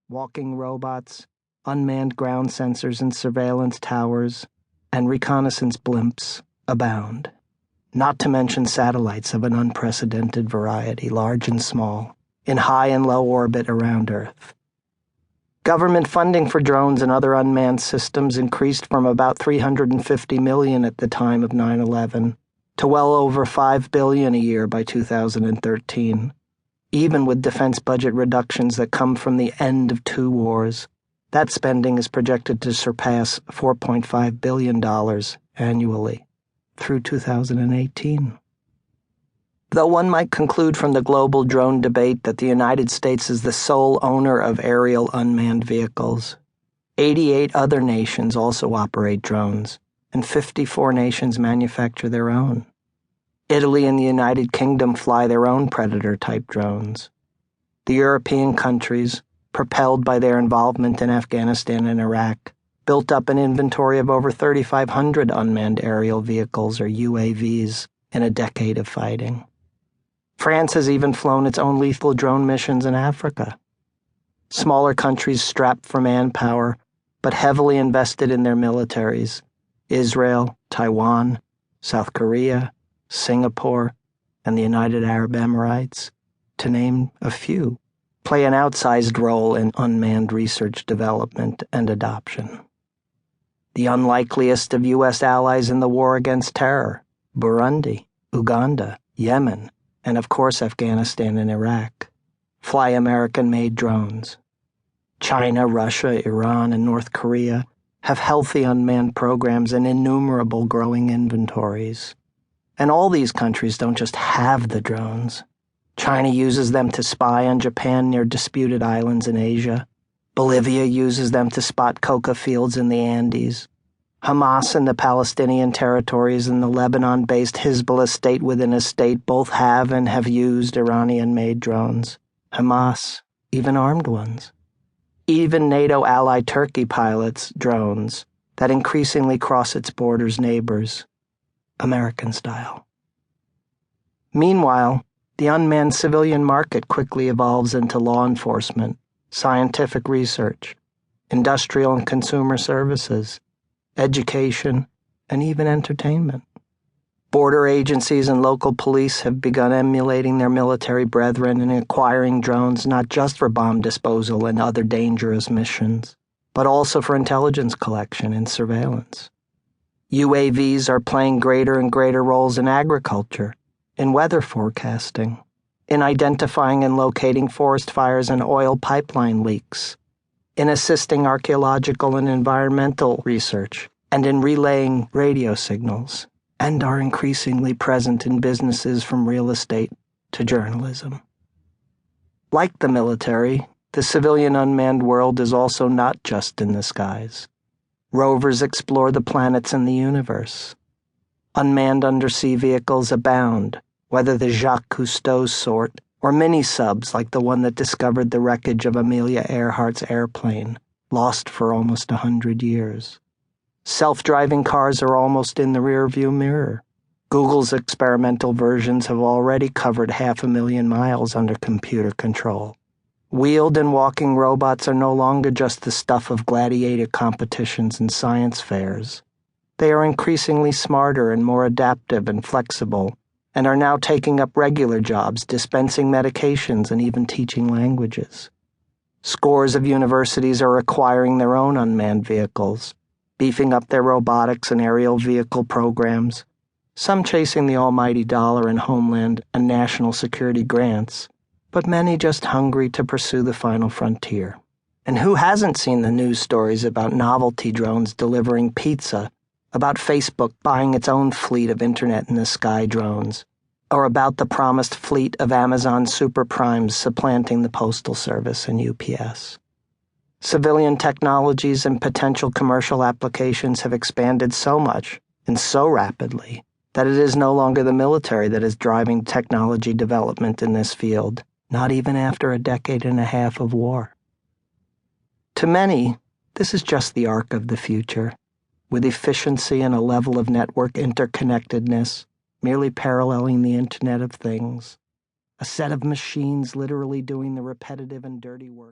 walking robots, unmanned ground sensors and surveillance towers, and reconnaissance blimps abound. Not to mention satellites of an unprecedented variety, large and small, in high and low orbit around Earth. Government funding for drones and other unmanned systems increased from about $350 million at the time of 9/11 to well over $5 billion a year by 2013. Even with defense budget reductions that come from the end of two wars, that spending is projected to surpass $4.5 billion annually through 2018. Though one might conclude from the global drone debate that the United States is the sole owner of aerial unmanned vehicles, 88 other nations also operate drones, and 54 nations manufacture their own. Italy and the United Kingdom fly their own Predator-type drones. The European countries, propelled by their involvement in Afghanistan and Iraq, built up an inventory of over 3,500 unmanned aerial vehicles, or UAVs, in a decade of fighting. France has even flown its own lethal drone missions in Africa. Smaller countries strapped for manpower, but heavily invested in their militaries: Israel, Taiwan, South Korea, Singapore, and the United Arab Emirates, to name a few, play an outsized role in unmanned research, development, and adoption. The unlikeliest of U.S. allies in the war against terror, Burundi, Uganda, Yemen, and of course Afghanistan and Iraq, fly American-made drones. China, Russia, Iran, and North Korea have healthy unmanned programs and innumerable growing inventories. And all these countries don't just have the drones. China uses them to spy on Japan near disputed islands in Asia. Bolivia uses them to spot coca fields in the Andes. Hamas in the Palestinian territories and the Lebanon-based Hezbollah state within a state both have and have used Iranian-made drones. Hamas, even armed ones. Even NATO ally Turkey pilots drones that increasingly cross its borders neighbors, American style. Meanwhile, the unmanned civilian market quickly evolves into law enforcement, scientific research, industrial and consumer services, education, and even entertainment. Border agencies and local police have begun emulating their military brethren and acquiring drones not just for bomb disposal and other dangerous missions, but also for intelligence collection and surveillance. UAVs are playing greater and greater roles in agriculture, in weather forecasting, in identifying and locating forest fires and oil pipeline leaks, in assisting archaeological and environmental research, and in relaying radio signals, and are increasingly present in businesses from real estate to journalism. Like the military, the civilian unmanned world is also not just in the skies. Rovers explore the planets and the universe. Unmanned undersea vehicles abound, whether the Jacques Cousteau sort or mini-subs like the one that discovered the wreckage of Amelia Earhart's airplane, lost for almost 100 years. Self-driving cars are almost in the rearview mirror. Google's experimental versions have already covered 500,000 miles under computer control. Wheeled and walking robots are no longer just the stuff of gladiator competitions and science fairs. They are increasingly smarter and more adaptive and flexible, and are now taking up regular jobs, dispensing medications and even teaching languages. Scores of universities are acquiring their own unmanned vehicles, beefing up their robotics and aerial vehicle programs, some chasing the almighty dollar in homeland and national security grants, but many just hungry to pursue the final frontier. And who hasn't seen the news stories about novelty drones delivering pizza, about Facebook buying its own fleet of internet-in-the-sky drones, or about the promised fleet of Amazon super primes supplanting the Postal Service and UPS? Civilian technologies and potential commercial applications have expanded so much and so rapidly that it is no longer the military that is driving technology development in this field, not even after a decade and a half of war. To many, this is just the arc of the future, with efficiency and a level of network interconnectedness merely paralleling the Internet of Things, a set of machines literally doing the repetitive and dirty work.